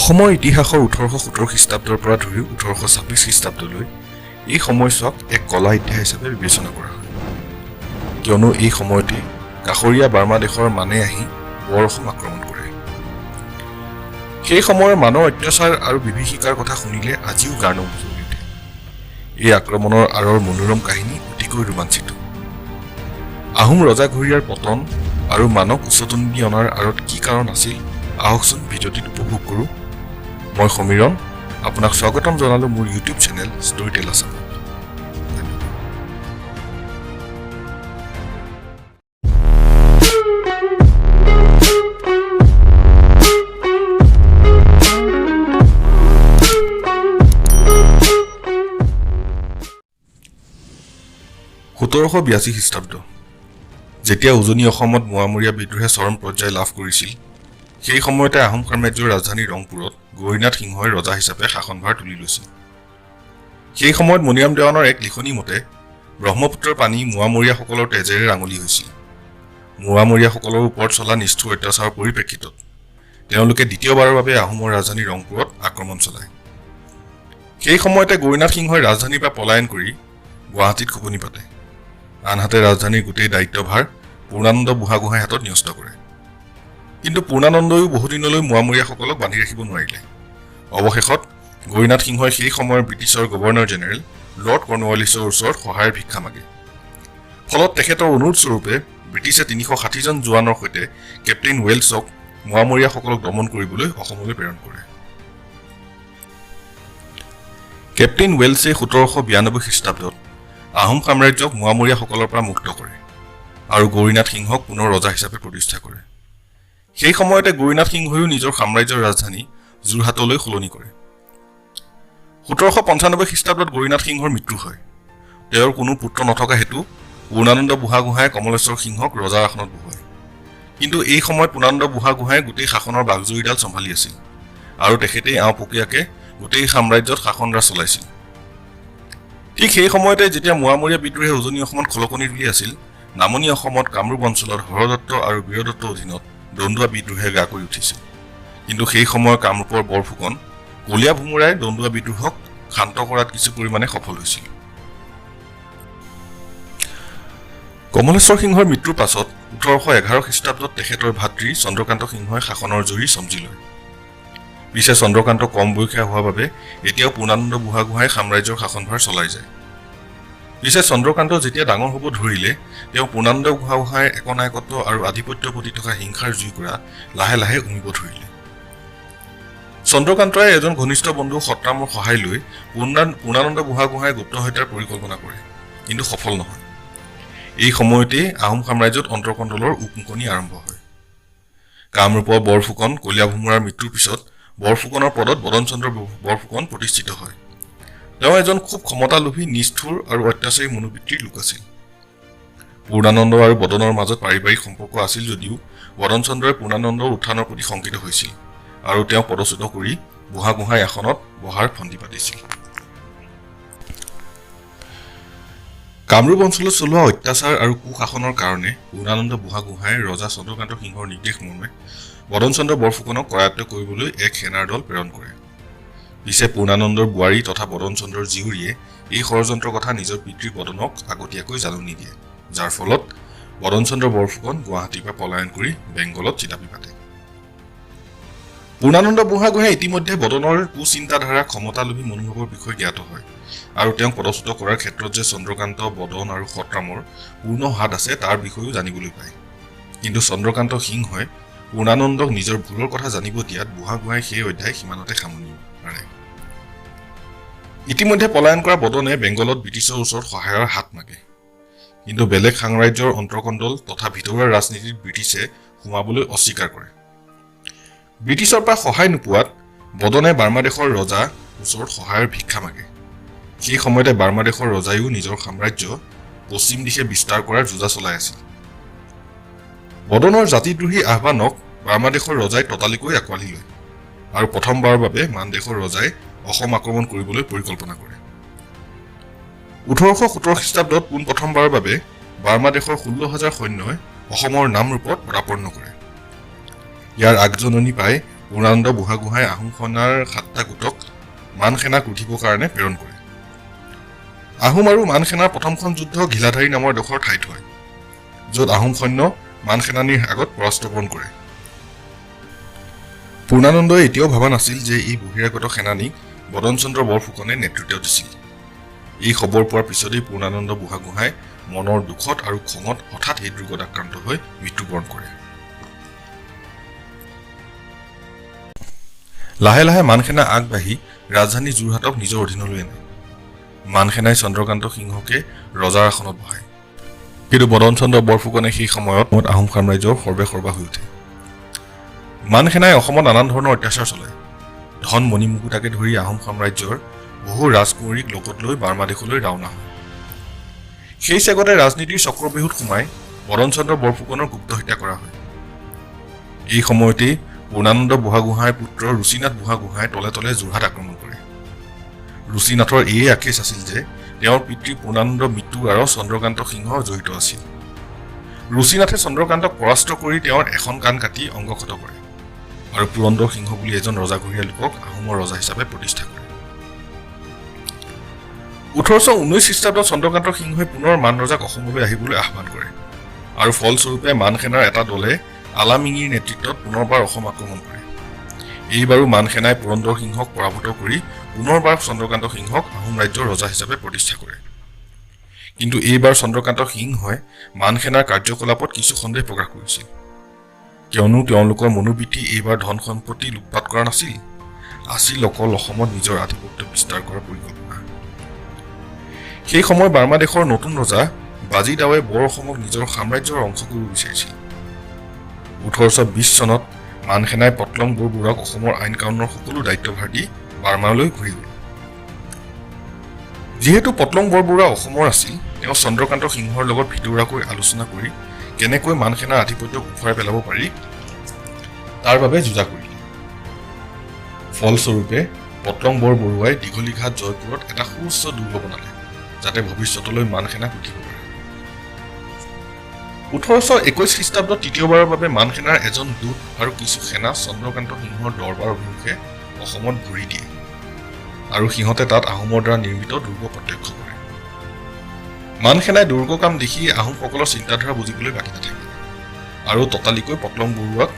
অসমৰ ইতিহাসৰ 1817 খ্ৰীষ্টাব্দৰ পৰা ধৰি 1826 খ্ৰীষ্টাব্দলৈ এই সময়ছোৱাক এক কলা ইতিহাস হিচাপে বিবেচনা কৰা হয় কিয়নো এই সময়তে কাষৰীয়া বাৰ্মা দেশৰ মানে আহি বৰ অসম আক্ৰমণ কৰে সেই সময়ৰ মানৰ অত্যাচাৰ আৰু বিভীষিকাৰ কথা শুনিলে আজিও গাৰ নোম শিয়ৰি উঠে এই আক্ৰমণৰ আঁৰৰ মনোৰম কাহিনী অতিকৈ ৰোমাঞ্চিত আহোম ৰজা ঘৰীয়াৰ পতন আৰু মানক উচতনি অনাৰ আঁৰত কি কাৰণ আছিল আহকচোন ভিডিঅ'টিত উপভোগ কৰোঁ মই সমীৰণ আপোনাক স্বাগতম জনালোঁ মোৰ ইউটিউব চেনেল ষ্টৰিটেল আছাম বিয়াশী খ্ৰীষ্টাব্দ যেতিয়া উজনি অসমত মোৱামৰীয়া বিদ্ৰোহে চৰম পৰ্যায় লাভ কৰিছিল সেই সময়তে আহোম সাম্ৰাজ্যৰ ৰাজধানী ৰংপুৰত গৌৰীনাথ সিংহই ৰজা হিচাপে শাসনভাৰ তুলি লৈছিল সেই সময়ত মণিৰাম দেৱানৰ এক লিখনি মতে ব্ৰহ্মপুত্ৰৰ পানী মোৱামৰীয়াসকলৰ তেজেৰে ৰাঙলি হৈছিল মোৱামৰীয়াসকলৰ ওপৰত চলা নিষ্ঠুৰ অত্যাচাৰৰ পৰিপ্ৰেক্ষিতত তেওঁলোকে দ্বিতীয়বাৰৰ বাবে আহোমৰ ৰাজধানী ৰংপুৰত আক্ৰমণ চলায় সেই সময়তে গৌৰীনাথ সিংহই ৰাজধানীৰ পৰা পলায়ন কৰি গুৱাহাটীত খোপনি পাতে আনহাতে ৰাজধানীৰ গোটেই দায়িত্বভাৰ পূৰ্ণানন্দ বুঢ়াগোহাঁইৰ হাতত ন্যস্ত কৰে কিন্তু পূৰ্ণানন্দইও বহুদিনলৈ মোৱামৰীয়াসকলক বান্ধি ৰাখিব নোৱাৰিলে অৱশেষত গৌৰীনাথ সিংহই সেই সময়ৰ ব্ৰিটিছৰ গভৰ্ণৰ জেনেৰেল লৰ্ড কৰ্ণৱালিছৰ ওচৰত সহায়ৰ ভিক্ষা মাগে ফলত তেখেতৰ অনুৰোধ স্বৰূপে ব্ৰিটিছে 360 জন জোৱানৰ সৈতে কেপ্টেইন ৱেলছক মোৱামৰীয়াসকলক দমন কৰিবলৈ অসমলৈ প্ৰেৰণ কৰে কেপ্টেইন ৱেলছে 1792 খ্ৰীষ্টাব্দত আহোম সাম্ৰাজ্যক মোৱামৰীয়াসকলৰ পৰা মুক্ত কৰে আৰু গৌৰীনাথ সিংহক পুনৰ ৰজা হিচাপে প্ৰতিষ্ঠা কৰে সেই সময়তে গৌৰীনাথ সিংহয়ো নিজৰ সাম্ৰাজ্যৰ ৰাজধানী যোৰহাটলৈ সলনি কৰে 1795 খ্ৰীষ্টাব্দত গৌৰীনাথ সিংহৰ মৃত্যু হয় তেওঁৰ কোনো পুত্ৰ নথকা হেতু পূৰ্ণানন্দ বুঢ়াগোহাঁয়ে কমলেশ্বৰ সিংহক ৰজাৰ আসনত বহায় কিন্তু এই সময়ত পূৰ্ণানন্দ বুঢ়াগোহাঁয়ে গোটেই শাসনৰ বাগজৰীডাল চম্ভালি আছিল আৰু তেখেতেই আওপকীয়াকে গোটেই সাম্ৰাজ্যত শাসনৰাজ চলাইছিল ঠিক সেই সময়তে যেতিয়া মোৱামৰীয়া বিদ্ৰোহে উজনি অসমত খলকনি তুলি আছিল নামনি অসমত কামৰূপ অঞ্চলত হৰদত্ত আৰু বীৰদত্ত অধীনত দণ্ডুৱা বিদ্ৰোহে গা কৰি উঠিছিল কিন্তু সেই সময়ৰ কামৰূপৰ বৰফুকন কলীয়া ভোমোৰাই দণ্ডুৱা বিদ্ৰোহক শান্ত কৰাত কিছু পৰিমাণে সফল হৈছিল কমলেশ্বৰ সিংহৰ মৃত্যুৰ পাছত 1811 খ্ৰীষ্টাব্দত তেখেতৰ ভাতৃ চন্দ্ৰকান্ত সিংহই শাসনৰ জৰি চমজি লয় পিছে চন্দ্ৰকান্ত কম বয়সীয়া হোৱাৰ বাবে এতিয়াও পূৰ্ণানন্দ বুঢ়াগোহাঁয়ে সাম্ৰাজ্যৰ শাসনভাৰ চলাই যায় পিছে চন্দ্ৰকান্ত যেতিয়া ডাঙৰ হ'ব ধৰিলে তেওঁ পূৰ্ণানন্দ বুঢ়াগোহাঁইৰ একনায়কত্ব আৰু আধিপত্যৰ প্ৰতি থকা হিংসাৰ জুইকুৰা লাহে লাহে উমিব ধৰিলে চন্দ্ৰকান্তই এজন ঘনিষ্ঠ বন্ধু সত্ৰামৰ সহায় লৈ পূৰ্ণানন্দ বুঢ়াগোহাঁয়ে গুপ্ত হত্যাৰ পৰিকল্পনা কৰে কিন্তু সফল নহয় এই সময়তে আহোম সাম্ৰাজ্যত অন্তৰ্কণ্ডলৰ উকমুকনি আৰম্ভ হয় কামৰূপৰ বৰফুকন কলীয়া ভোমোৰাৰ মৃত্যুৰ পিছত বৰফুকনৰ পদত বদনচন্দ্ৰ বৰফুকন প্ৰতিষ্ঠিত হয় তেওঁ এজন খুব ক্ষমতালোভী নিষ্ঠুৰ আৰু অত্যাচাৰী মনোবৃত্তিৰ লোক আছিল পূৰ্ণানন্দ আৰু বদনৰ মাজত পাৰিবাৰিক সম্পৰ্ক আছিল যদিও বদনচন্দ্ৰই পূৰ্ণানন্দৰ উত্থানৰ প্ৰতি শংকিত হৈছিল আৰু তেওঁ পদচ্যুত কৰি বুঢ়াগোহাঁই আসনত বহাৰ ফন্দি পাতিছিল কামৰূপ অঞ্চলত চলোৱা অত্যাচাৰ আৰু কুশাসনৰ কাৰণে পূৰ্ণানন্দ বুঢ়াগোহাঁয়ে ৰজা চন্দ্ৰকান্ত সিংহৰ নিৰ্দেশ মৰ্মে বদনচন্দ্ৰ বৰফুকনক কৰায়ত্ব কৰিবলৈ এক সেনাৰ দল প্ৰেৰণ কৰে পিছে পূৰ্ণানন্দৰ বোৱাৰী তথা বদনচন্দ্ৰৰ জীয়ৰীয়ে এই ষড়যন্ত্ৰৰ কথা নিজৰ পিতৃ বদনক আগতীয়াকৈ জাননী দিয়ে যাৰ ফলত বদনচন্দ্ৰ বৰফুকন গুৱাহাটীৰ পৰা পলায়ন কৰি বেংগলত থিতাপি পাতে পূৰ্ণানন্দ বুঢ়াগোহাঁয়ে ইতিমধ্যে বদনৰ কুচিন্তাধাৰা ক্ষমতালোভী মনোভাৱৰ বিষয়ে জ্ঞাত হয় আৰু তেওঁক পদচ্যুত কৰাৰ ক্ষেত্ৰত যে চন্দ্ৰকান্ত বদন আৰু সত্ৰামৰ পূৰ্ণ হাত আছে তাৰ বিষয়েও জানিবলৈ পায় কিন্তু চন্দ্ৰকান্ত সিংহই পূৰ্ণানন্দক নিজৰ ভুলৰ কথা জানিব দিয়াত বুঢ়াগোহাঁয়ে সেই অধ্যায় সিমানতে সামৰণি মাৰে ইতিমধ্যে পলায়ন কৰা বদনে বেংগলত ব্ৰিটিছৰ ওচৰত সহায়ৰ হাত মাগে কিন্তু বেলেগ সাম্ৰাজ্যৰ অন্তৰ্কণ্ডল তথা ভিতৰুৱা ৰাজনীতিত ব্ৰিটিছে সোমাবলৈ অস্বীকাৰ কৰে ব্ৰিটিছৰ পৰা সহায় নোপোৱাত বদনে বাৰ্মা দেশৰ ৰজা ওচৰত সহায়ৰ ভিক্ষা মাগে সেই সময়তে বাৰ্মা দেশৰ ৰজায়ো নিজৰ সাম্ৰাজ্য পশ্চিম দিশে বিস্তাৰ কৰাৰ যোজা চলাই আছিল বদনৰ জাতিদ্ৰোহী আহ্বানক বাৰ্মা দেশৰ ৰজাই ততালিকৈ আঁকোৱালি লয় আৰু প্ৰথমবাৰৰ বাবে মান দেশৰ ৰজাই অসম আক্ৰমণ কৰিবলৈ পৰিকল্পনা কৰে 1817 খ্ৰীষ্টাব্দত পোনপ্ৰথমবাৰৰ বাবে বাৰ্মা দেশৰ 16,000 সৈন্যই অসমৰ নামৰূপত পদাৰ্পণ কৰে ইয়াৰ আগজননী পাই পূৰ্ণানন্দ বুঢ়াগোহাঁই আহোম সেনাৰ 7টা গোটক মান সেনাক ৰুধিবৰ কাৰণে প্ৰেৰণ কৰে। আহোম আৰু মান সেনাৰ প্ৰথমখন যুদ্ধ ঘিলাধাৰী নামৰ ডোখৰ ঠাইত হয়, য'ত আহোম সৈন্য মান সেনানীৰ আগত পৰাস্তবৰণ কৰে। পূৰ্ণানন্দই এতিয়াও ভবা নাছিল যে এই বহিৰাগত সেনানীক বদন চন্দ্ৰ বৰফুকনে নেতৃত্ব দিছিল। এই খবৰ পোৱাৰ পিছতেই পূৰ্ণানন্দ বুঢ়াগোহাঁই মনৰ দুখত আৰু খঙত হঠাৎ হৃদৰোগত আক্ৰান্ত হৈ মৃত্যুবৰণ কৰে। লাহে লাহে মান সেনা আগবাঢ়ি ৰাজধানী যোৰহাটক নিজৰ অধীনলৈ আনে। মান সেনাই চন্দ্ৰকান্ত সিংহকে ৰজাৰ আসনত বহায়। কিন্তু বদন চন্দ্ৰ বৰফুকনে সেই সময়ত আহোম সাম্ৰাজ্যৰ সৰ্বেসৰ্বা হৈ উঠে। মান সেনাই অসমত নানান ধৰণৰ অত্যাচাৰ চলায়। ধন মণিমুকুতাকে ধৰি আহোম সাম্ৰাজ্যৰ বহু ৰাজকুঁৱৰীক লগত লৈ বাৰ্মা দেশলৈ ৰাওনা হয়। সেই চেগতে ৰাজনীতিৰ চক্ৰবেহুত সোমাই বদন চন্দ্ৰ বৰফুকনৰ গুপ্ত হত্যা কৰা হয়। এই সময়তেই পূৰ্ণানন্দ বুঢ়াগোহাঁইৰ পুত্ৰ ৰুচিনাথ বুঢ়াগোহাঁই তলে তলে যোৰহাট আক্ৰমণ কৰে। ৰুচিনাথৰ এই আকেছ আছিল যে তেওঁৰ পিতৃ পূৰ্ণানন্দ মৃত্যুৰ আঁৰত চন্দ্ৰকান্ত সিংহ জড়িত আছিল। ৰুচিনাথে চন্দ্ৰকান্তক পৰাস্ত কৰি তেওঁৰ এখন কাণ কাটি অংগক্ষত কৰে আৰু পুৰন্দৰ সিংহ বুলি এজন ৰজাঘৰীয়া লোকক আহোমৰ ৰজা হিচাপে প্ৰতিষ্ঠা কৰে। 1819 খ্ৰীষ্টাব্দত চন্দ্ৰকান্ত সিংহই পুনৰ মান ৰজাক অসমলৈ আহিবলৈ আহ্বান কৰে আৰু ফলস্বৰূপে মান সেনাৰ এটা দলে আলামিঙিৰ নেতৃত্বত পুনৰবাৰ অসম আক্ৰমণ কৰে। এইবাৰো মান সেনাই পুৰন্দৰ সিংহক পৰাভূত কৰি পুনৰবাৰ চন্দ্ৰকান্ত সিংহক আহোম ৰাজ্যৰ ৰজা হিচাপে প্ৰতিষ্ঠা কৰে। কিন্তু এইবাৰ চন্দ্ৰকান্ত সিংহই মান সেনাৰ কাৰ্যকলাপত কিছু সন্দেহ প্ৰকাশ কৰিছিল, কিয়নো তেওঁলোকৰ মনোবৃত্তি এইবাৰ ধন সম্পত্তি লুটপাট কৰা নাছিল, আছিল অকল অসমত নিজৰ আধিপত্য বিস্তাৰ কৰাৰ পৰিকল্পনা। সেই সময় বাৰ্মা দেশৰ নতুন ৰজা বাজিদাৱে বৰ অসমক নিজৰ সাম্ৰাজ্যৰ অংশ কৰিব বিচাৰিছিল। 1820 চনত মান সেনাই পটলং বৰবৰুৱাক অসমৰ আইন কানুনৰ সকলো দায়িত্বভাৰ দি বাৰ্মালৈ ঘূৰি গ'ল। যিহেতু পটলং বৰবৰুৱা অসমৰ আছিল, তেওঁ চন্দ্ৰকান্ত সিংহৰ লগত ভিতৰুৱাকৈ আলোচনা কৰি কেনেকৈ মান সেনাৰ আধিপত্যক উফৰাই পেলাব পাৰি তাৰ বাবে যুঁজা কৰিলে। ফলস্বৰূপে পটলং বৰবৰুৱাই দীঘলীঘাট জয়পুৰত এটা সুউচ্চ দুৰ্গ বনালে, যাতে ভৱিষ্যতলৈ মান সেনাক উঠিব পাৰে। 1821 খ্ৰীষ্টাব্দত তৃতীয়বাৰৰ বাবে মান সেনাৰ এজন দূত আৰু কিছু সেনা চন্দ্ৰকান্ত সিংহৰ দৰবাৰ অভিমুখে অসমত ঘূৰি দিয়ে আৰু সিহঁতে তাত আহোমৰ দ্বাৰা নিৰ্মিত দুৰ্গ প্ৰত্যক্ষ কৰে। মান সেনাই দুৰ্গ কাম দেখি আহোমসকলৰ চিন্তাধাৰা বুজিবলৈ বাকী নাথাকে আৰু ততালিকৈ পটলং বৰুৱাক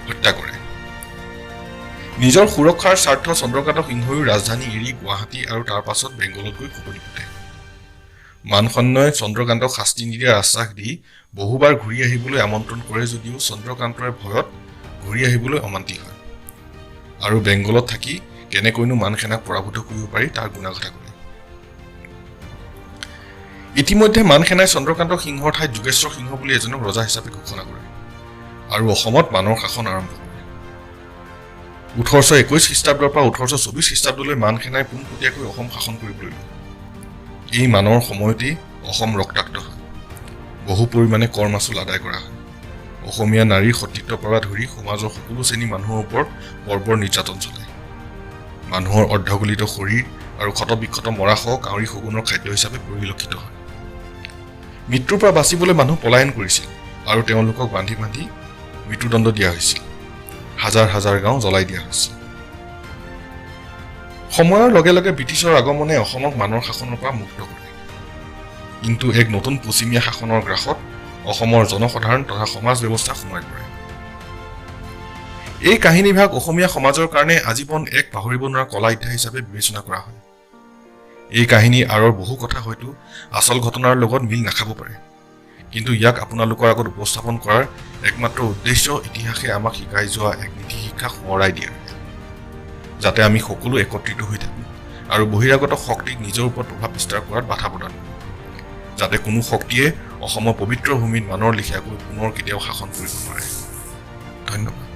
হত্যা কৰে। নিজৰ সুৰক্ষাৰ স্বাৰ্থ চন্দ্ৰকান্ত সিংহয়ো ৰাজধানী এৰি গুৱাহাটী আৰু তাৰ পাছত বেংগলত গৈ খোপনি পোতে। মান সৈন্যই চন্দ্ৰকান্তক শাস্তি নিদিয়াৰ আশ্বাস দি বহুবাৰ ঘূৰি আহিবলৈ আমন্ত্ৰণ কৰে যদিও চন্দ্ৰকান্তৰে ভয়ত ঘূৰি আহিবলৈ অমান্তি হয় আৰু বেংগলত থাকি কেনেকৈনো মান সেনাক পৰাভূত কৰিব পাৰি তাৰ গুণাগথা কৰে। ইতিমধ্যে মান সেনাই চন্দ্ৰকান্ত সিংহৰ ঠাইত যোগেশ্বৰ সিংহ বুলি এজনক ৰজা হিচাপে ঘোষণা কৰে আৰু অসমত মানৰ শাসন আৰম্ভ কৰে। 1821 খ্ৰীষ্টাব্দৰ পৰা 1824 খ্ৰীষ্টাব্দলৈ মান সেনাই পোনপটীয়াকৈ অসম শাসন কৰিবলৈ লয়। এই মানৰ সময়তেই অসম ৰক্তাক্ত হয়, বহু পৰিমাণে কৰ মাচুল আদায় কৰা হয়। অসমীয়া নাৰীৰ সতীত্বৰ পৰা ধৰি সমাজৰ সকলো শ্ৰেণী মানুহৰ ওপৰত বৰ্বৰ নিৰ্যাতন চলায়। মানুহৰ অৰ্ধগলিত শৰীৰ আৰু ক্ষতবিক্ষত মৰাসহ কাউৰী শগুনৰ খাদ্য হিচাপে পৰিলক্ষিত হয়। মৃত্যুৰ পৰা বাচিবলৈ মানুহ পলায়ন কৰিছিল আৰু তেওঁলোকক বান্ধি বান্ধি মৃত্যুদণ্ড দিয়া হৈছিল। হাজাৰ হাজাৰ গাঁও জ্বলাই দিয়া হৈছিল। সময়ৰ লগে লগে ব্ৰিটিছৰ আগমনে অসমক মানৰ শাসনৰ পৰা মুক্ত কৰে, কিন্তু এক নতুন পশ্চিমীয়া শাসনৰ গ্ৰাসত অসমৰ জনসাধাৰণ তথা সমাজ ব্যৱস্থা সোমাই পৰে। এই কাহিনীভাগ অসমীয়া সমাজৰ কাৰণে আজীৱন এক পাহৰিব নোৱাৰা কলা অধ্যায় হিচাপে বিবেচনা কৰা হয়। এই কাহিনীৰ আঁৰৰ বহু কথা হয়তো আচল ঘটনাৰ লগত মিল নাখাব পাৰে, কিন্তু ইয়াক আপোনালোকৰ আগত উপস্থাপন কৰাৰ একমাত্ৰ উদ্দেশ্য ইতিহাসে আমাক শিকাই যোৱা এক নীতি শিক্ষা সোঁৱৰাই দিয়া, যাতে আমি সকলো একত্ৰিত হৈ থাকো আৰু বহিৰাগত শক্তিক নিজৰ ওপৰত প্ৰভাৱ বিস্তাৰ কৰাত বাধা প্ৰদান কৰোঁ, যাতে কোনো শক্তিয়ে অসমৰ পবিত্ৰ ভূমিত মানৰ লেখীয়াকৈ পুনৰ কেতিয়াও শাসন কৰিব নোৱাৰে। ধন্যবাদ।